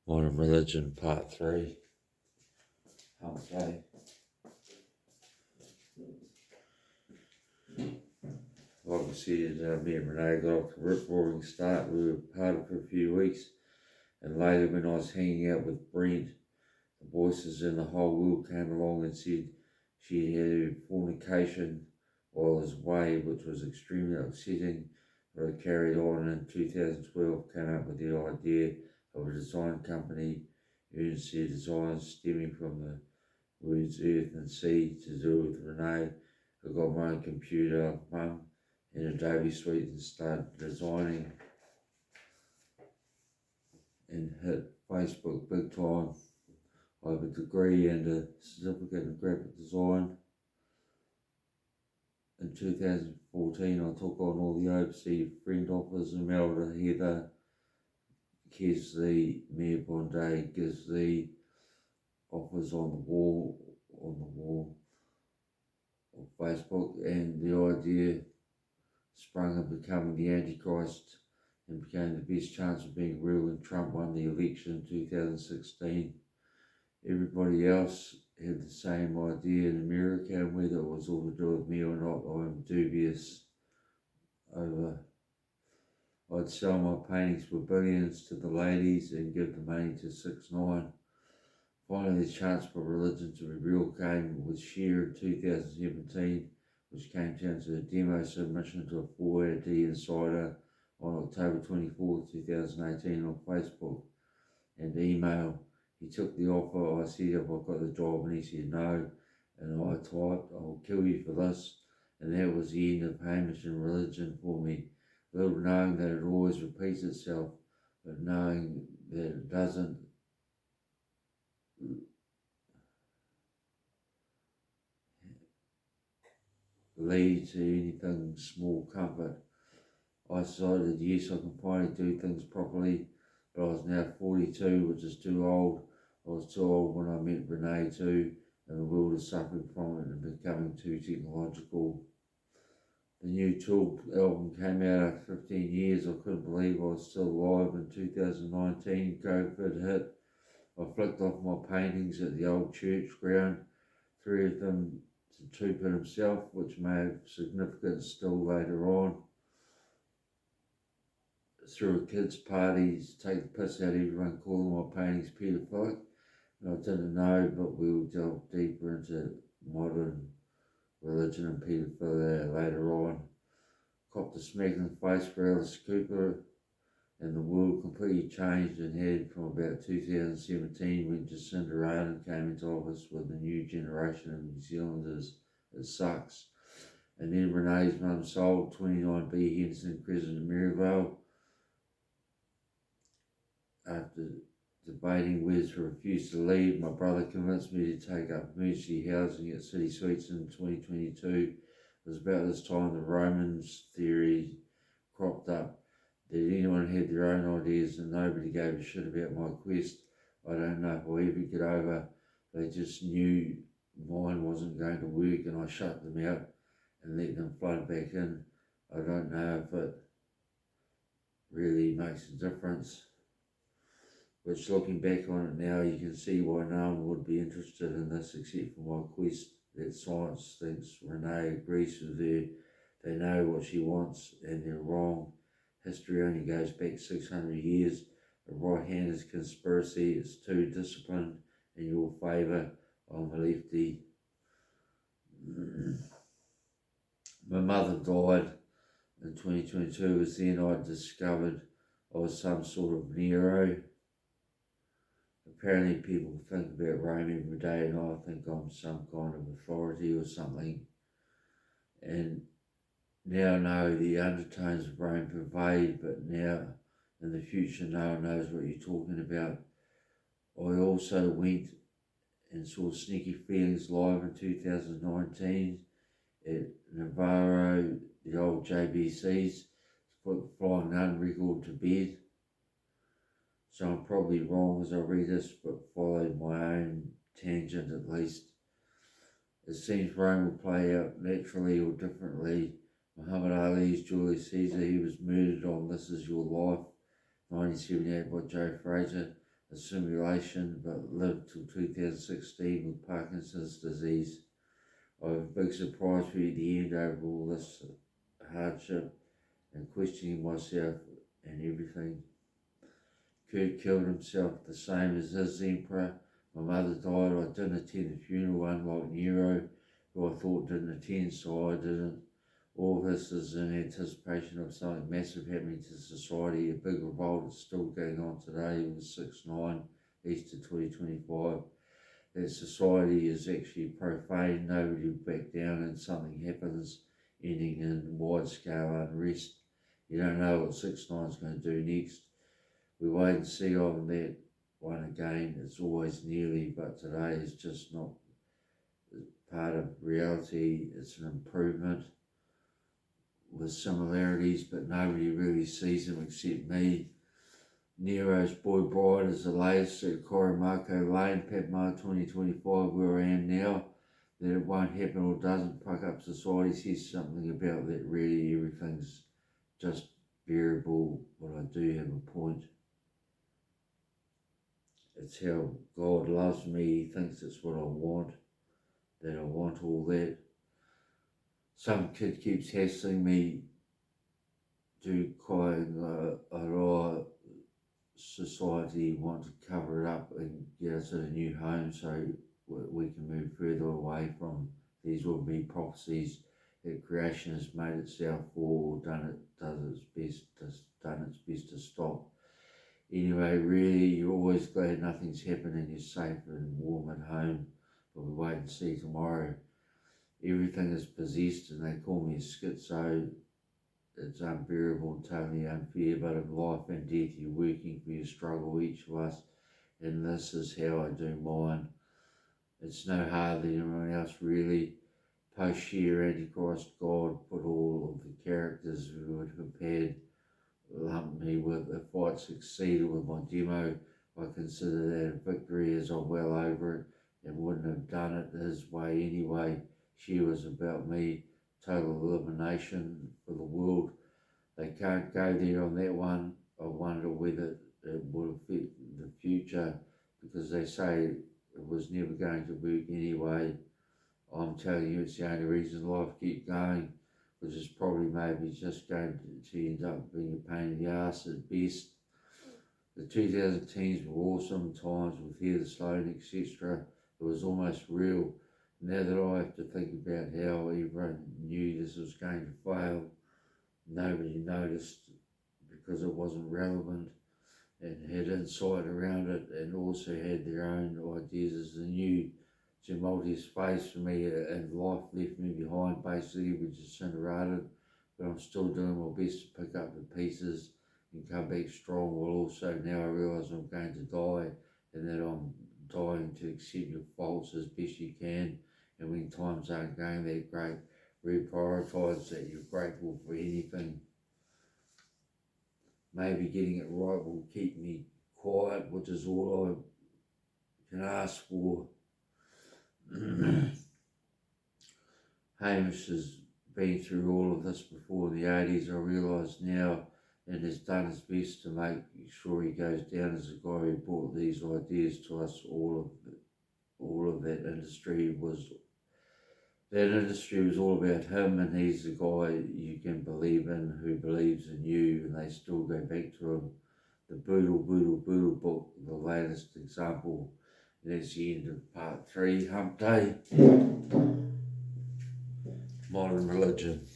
Modern Religion Part 3. Hump Day. Like I said, me and Renee got off to a rip-roaring start. We were parted for a few weeks, and later when I was hanging out with Brent, the voices in the whole world came along and said she had fornication while I was away, which was extremely upsetting. But I carried on, and in 2012 came up with the idea of a design company, Urgency Designs, stemming from the words earth and sea, to do with Renee. I got my own computer, mum, and Adobe Suite and started designing and hit Facebook big time. I have a degree and a certificate in graphic design. In 2014 I took on all the overseas friend offers, Imelda, Heather, Kesley, Mia Bonday gives the offers on the wall of Facebook, and the idea sprung of becoming the Antichrist and became the best chance of being real when Trump won the election in 2016. Everybody else had the same idea in America, and whether it was all to do with me or not, I'm dubious over. I'd sell my paintings for billions to the ladies and give the money to 6ix9ine. Finally, the chance for religion to be real came with Cher in 2017, which came down to a demo submission to a 4-hour Insider on October 24, 2018 on Facebook and email. He took the offer. I said, have I got the job? And he said no. And I typed, I'll kill you for this. And that was the end of Hamish and religion for me. Little knowing that it always repeats itself, but knowing that it doesn't lead to anything small comfort. I decided, yes, I can finally do things properly, but I was now 42, which is too old. I was too old when I met Renee too, and the world is suffering from it and becoming too technological. The new Tool album came out after 15 years. I couldn't believe I was still alive in 2019. COVID hit. I flicked off my paintings at the old church ground, 3 of them to Tupin himself, which may have significance still later on. Through a kids' parties, take the piss out of everyone, calling my paintings paedophilic. And I didn't know, but we'll delve deeper into modern religion and paedophilia later on. Copped a smack in the face for Alice Cooper, and the world completely changed and had from about 2017 when Jacinda Ardern came into office with the new generation of New Zealanders. It sucks. And then Renee's mum sold 29B Henderson Crescent in Maryvale. After debating whether to refuse to leave, my brother convinced me to take up emergency housing at City Suites in 2022. It was about this time the Romans theory cropped up, that anyone had their own ideas and nobody gave a shit about my quest. I don't know if I'll ever get over. They just knew mine wasn't going to work, and I shut them out and let them flood back in. I don't know if it really makes a difference, which looking back on it now, you can see why no one would be interested in this except for my quest. That science thinks Renee agrees with her. They know what she wants and they're wrong. History only goes back 600 years. The right-handed conspiracy is too disciplined in your favour. I'm a lefty. My mother died in 2022. It was then I discovered I was some sort of Nero. Apparently people think about Rome every day, and I think I'm some kind of authority or something. And now I know the undertones of Rome pervade, but now in the future no one knows what you're talking about. I also went and saw Sneaky Feelings live in 2019 at Navarro, the old JBC's, put Flying Nun record to bed. So I'm probably wrong as I read this, but followed my own tangent at least. It seems Rome will play out naturally or differently. Muhammad Ali's Julius Caesar, he was murdered on This Is Your Life, 1978 by Joe Frazier. a simulation, but lived till 2016 with Parkinson's disease. I have a big surprise for you at the end over all this hardship and questioning myself and everything. Kurt killed himself the same as his emperor. My mother died. I didn't attend the funeral, unlike Nero, who I thought didn't attend, so I didn't. All this is in anticipation of something massive happening to society. A big revolt is still going on today with 6/9, Easter 2025. That society is actually profane, nobody will back down, and something happens, ending in wide-scale unrest. You don't know what 6/9 is going to do next. We wait and see on that one again. It's always nearly, but today is just not part of reality. It's an improvement with similarities, but nobody really sees them except me. Nero's Boy Bride is the latest at Coromako Lane, Patmar 2025, where I am now. That it won't happen or doesn't fuck up society says something about that. Really, everything's just variable, but I do have a point. It's how God loves me. He thinks it's what I want, that I want all that. Some kid keeps hassling me to crying a society want to cover it up and get us in a new home so we can move further away from these would-be prophecies that creation has made itself for, done its best to stop. Anyway, really, you're always glad nothing's happened and you're safe and warm at home, but we wait and see tomorrow. Everything is possessed and they call me a schizo. It's unbearable and totally unfair, but in life and death you're working for your struggle, each of us, and this is how I do mine. It's no harder than anyone else really. Post-year Antichrist God put all of the characters we would have had, lumped me with. If I'd succeeded with my demo, I consider that a victory, as I'm well over it and wouldn't have done it his way anyway. She was about me. Total elimination for the world. They can't go there on that one. I wonder whether it would affect the future because they say it was never going to work anyway. I'm telling you, it's the only reason life keeps going, which is probably maybe just going to end up being a pain in the arse at best. The 2010s were awesome times with Heather Sloan, etc. It was almost real. Now that I have to think about how everyone knew this was going to fail, nobody noticed because it wasn't relevant and had insight around it and also had their own ideas as a new tumultuous phase for me and life left me behind, basically, which is incinerated, but I'm still doing my best to pick up the pieces and come back strong, while also now I realise I'm going to die and that I'm dying to accept your faults as best you can. And when times aren't going that great, reprioritise that you're grateful for anything. Maybe getting it right will keep me quiet, which is all I can ask for. Hamish has been through all of this before in the 80s, I realise now, and has done his best to make sure he goes down as a guy who brought these ideas to us. All of that industry was all about him, and he's the guy you can believe in, who believes in you, and they still go back to him. The Boodle book, the latest example. And that's the end of part 3, Hump Day. Modern religion.